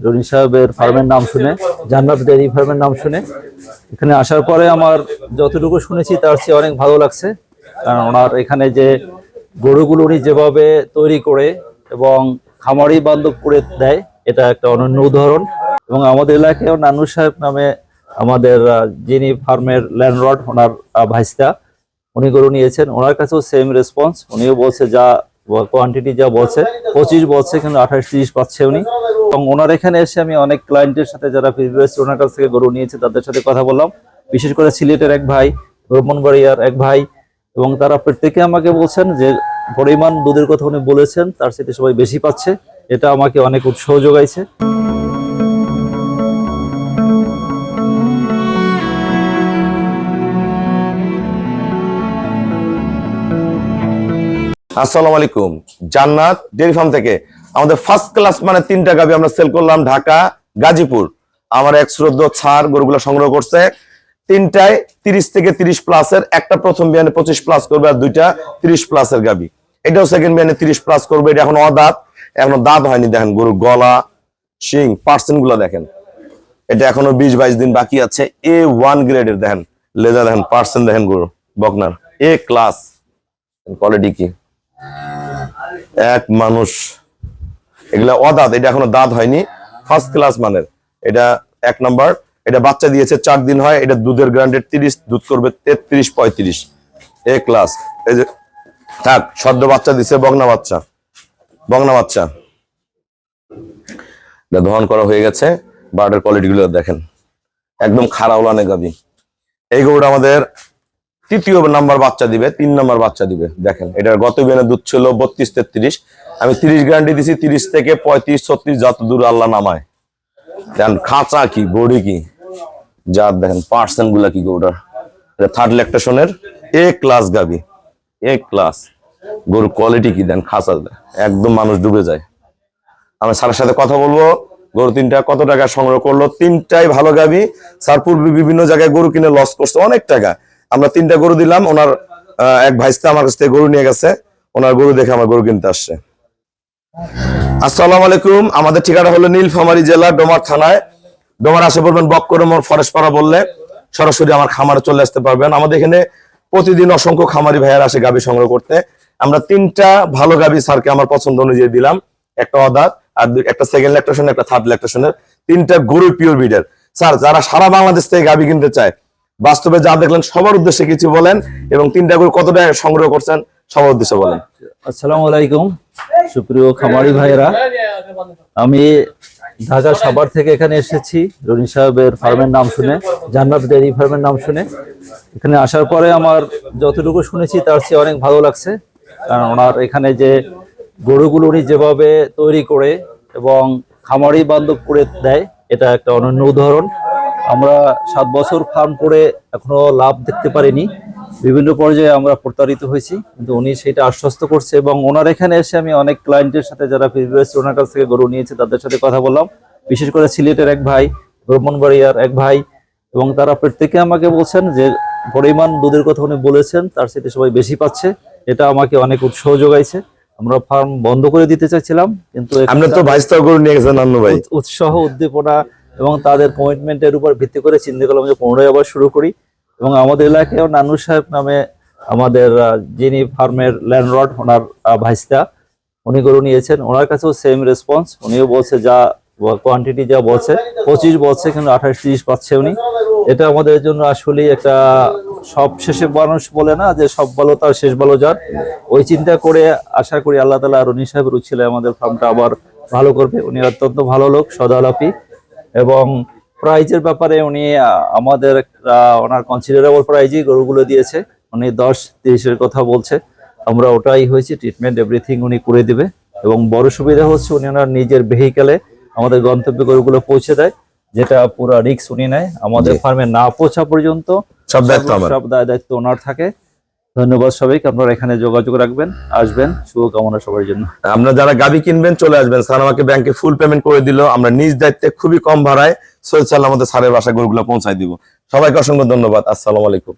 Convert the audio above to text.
রনি সাহেবের ফার্মের নাম শুনে, জান্নাত ডেয়ারি ফার্মের নাম শুনে। এখানে আসার পরে আমার যতটুকু শুনেছি তার চেয়ে অনেক ভালো লাগছে। কারণ ওনার এখানে যে গরুগুলো উনি যেভাবে তৈরি করে এবং খামারি বান্ধব করে দেয়, এটা একটা অনন্য উদাহরণ। এবং আমাদের এলাকায় নান্নু সাহেব নামে আমাদের যিনি ফার্মের ল্যান্ডলর্ড, ওনার ভাইস্তা, উনি গরু নিয়েছেন। ওনার কাছেও সেম রেসপন্স। উনিও বলছে যা কোয়ান্টিটি যা বলছে 25 বলছে, কিন্তু 28-30 পাচ্ছে উনি। এবং ওনার এখানে এসে আমি অনেক ক্লায়েন্টের সাথে যারা প্রিভিয়াস ওনার কাছ থেকে গরু নিয়েছে তাদের সাথে কথা বললাম, বিশেষ করে সিলেটের এক ভাই, ব্রাহ্মণবাড়িয়ার এক ভাই, এবং তারা প্রত্যেকে আমাকে বলছেন যে পরিমাণ দুধের কথা উনি বলেছেন তার সাথে সবাই বেশি পাচ্ছে। এটা আমাকে অনেক উৎসাহ যোগাইছে। আসসালামু আলাইকুম। জান্নাত ডেয়ারি ফার্ম থেকে আমাদের ফার্স্ট ক্লাস মানে 3টা গাভী আমরা সেল করলাম ঢাকা, গাজীপুর। আমার এক শ্রদ্ধ ছাড় গরুগুলো সংগ্রহ করছে। 3টায় 30 থেকে 30 প্লাসের, একটা প্রথম বিয়ানে 25 প্লাস করবে, আর 2টা 30 প্লাসের গাভী। এটাও সেকেন্ড বিয়ানে 30 প্লাস করবে। এটা এখন অদাঁত, এখনো দাঁত হয়নি। দেখেন গরুর গলা, শিং, পার্সেন্ট গুলো দেখেন। এটা এখনো 20-22 দিন বাকি আছে। A1 গ্রেডের দেখেন, লেজা দেখেন, পার্সেন্ট দেখেন, গরু বকনার A ক্লাস। কোয়ালিটি কি এক মানুষ। এগুলা অদাঁত, এটা এখনো দাঁত হয়নি, ফার্স্ট ক্লাস মানের। এটা 1 নাম্বার। এটা বাচ্চা দিয়েছে 4 দিন হয়। এটা দুধের গ্রান্ডেড 30, দুধ করবে 33-35। A class. এই যে থাক, সদ্য বাচ্চা দিছে, বগনা বাচ্চা, বগনা বাচ্চা। এটা দহন করা হয়ে গেছে। বার্ডের কোয়ালিটি গুলো দেখেন, একদম খারাপ লানে গাবি। এই গরুটা আমাদের 3য় নাম্বার বাচ্চা দিবে, 3 নাম্বার বাচ্চা দিবে। দেখেন এটার গত বিয়ানে দুধ ছিল 32-33। আমি 30 গ্যারান্টি দিছি, 30 থেকে 35-36 যত দূর আল্লাহ নামায়। দেখেন খাঁচা কি, বডি কি, যা দেখেন পার্সেন্ট গুলা কি গরুটার। এটা থার্ড ল্যাকটেশনের A ক্লাস গাবি, A ক্লাস। গরুর কোয়ালিটি কি দেন, খাঁচা একদম মানুষ ডুবে যায়। আমি স্যারের সাথে কথা বলবো, গরু 3টা কত টাকা সংগ্রহ করলো। 3টাই ভালো গাবি। স্যার পূর্বে বিভিন্ন জায়গায় গরু কিনে লস করছে অনেক টাকা। আমরা 3টা গরু দিলাম। ওনার এক ভাইস্তা আমার কাছ থেকে গরু নিয়ে গেছে, ওনার গরু দেখে আমার গরু কিনতে আসছে। আসসালামু আলাইকুম। আমাদের ঠিকানা হলো নীলফামারী জেলা, ডোমার থানায়। ডোমার আসে বলবেন বক্করমোর ফরেস্ট পাড়া বললে সরাসরি আমার খামারে চলে আসতে পারবেন। আমাদের এখানে প্রতিদিন অসংখ্য খামারি ভাইয়ার আসে গাবি সংগ্রহ করতে। আমরা 3টা ভালো গাবি স্যারকে আমার পছন্দ অনুযায়ী দিলাম। একটা অদাঁত, আর একটা সেকেন্ড ল্যাকটেশন, একটা থার্ড ল্যাকটেশনের। 3টা গরু পিওর ব্রিডের। স্যার যারা সারা বাংলাদেশ থেকে গাবি কিনতে চায়, বাস্তবে যা দেখলেন সবার উদ্দেশ্যে কিছু বলেন, এবং 3টা গরু কত টাকা সংগ্রহ করছেন সবার উদ্দেশ্যে বলেন। আসসালামু আলাইকুম সুপ্রিয় খামারি ভাইয়েরা, আমি ঢাকা সাভার থেকে এখানে এসেছি রনি সাহেবের ফার্মের নাম শুনে, জান্নাত ডেয়ারি ফার্মের নাম শুনে। এখানে আসার পরে আমার যতটুকু শুনেছি তার চেয়ে অনেক ভালো লাগছে। কারণ ওনার এখানে যে গরুগুলো উনি যেভাবে তৈরি করে এবং খামারি বান্ধব করে দেয়, এটা একটা অনন্য উদাহরণ। আমরা 7 বছর ফার্ম করে এখনো লাভ দেখতে পারিনি। বিভিন্ন পর্যায়ে আমরা প্রতারিত হয়েছি, কিন্তু উনি সেটা আশ্বস্ত করছে। এবং ওনার এখানে এসে আমি অনেক ক্লায়েন্টের সাথে যারা প্রিভিয়াস ওনার কাছ থেকে গরু নিয়েছে তাদের সাথে কথা বললাম, বিশেষ করে সিলেটের এক ভাই, ব্রাহ্মণবাড়িয়ার এক ভাই, এবং তারা প্রত্যেকে আমাকে বলছেন যে পরিমাণ দুধের কথা উনি বলেছেন তার সাথে সবাই বেশি পাচ্ছে। এটা আমাকে অনেক উৎসাহ যোগাইছে। আমরা ফার্ম বন্ধ করে দিতে চাইছিলাম, কিন্তু উৎসাহ, উদ্দীপনা এবং তাদের কমিটমেন্টের উপর ভিত্তি করে চিন্তা করলাম যে পুনরায় আবার শুরু করি। এবং আমাদের এলাকায় নান্নু সাহেব নামে আমাদের যিনি ফার্মের ল্যান্ডলর্ড, ওনার ভাইস্তা, উনি গরু নিয়েছেন। ওনার কাছেও সেম রেসপন্স। উনিও বলছে যা কোয়ান্টিটি যা বলছে 25 বলছে, কিন্তু 28-30 পাচ্ছে উনি। এটা আমাদের জন্য আসলে একটা, সব শেষে মানুষ বলে না যে সব ভালো তার শেষ ভালো যার, ওই চিন্তা করে আশা করি আল্লাহ তাআলা রনি সাহেবের উচ্ছিলে আমাদের ফার্মটা আবার ভালো করবে। উনি অত্যন্ত ভালো লোক, সদালাপি। এবং প্রাইজের ব্যাপারে উনি আমাদের ওনার কনসিডারেবল প্রাইজই গরুগুলো দিয়েছে। উনি 10-30-এর কথা বলছে, আমরা ওটাই হয়েছে। ট্রিটমেন্ট এভরিথিং উনি করে দিবে। এবং বড় সুবিধা হচ্ছে উনি ওনার নিজের ভেহিকেলে আমাদের গন্তব্যে গরুগুলো পৌঁছে দেয়, যেটা পুরো রিস্ক উনি নেয়। আমাদের ফার্মে না পৌঁছা পর্যন্ত সব দায়িত্ব ওনার থাকে। ধন্যবাদ সবাইকে। আপনারা এখানে যোগাযোগ রাখবেন, আসবেন। শুভকামনা সবার জন্য। আপনারা যারা গাবি কিনবেন চলে আসবেন। স্যার আমাকে ব্যাংকে ফুল পেমেন্ট করে দিল। আমরা নিজ দায়িত্বে খুবই কম ভাড়ায় সৈয়দ সাল্লাহ আমাদের স্যারের বাসায় গরুগুলো পৌঁছায় দিব। সবাইকে অসংখ্য ধন্যবাদ। আসসালামু আলাইকুম।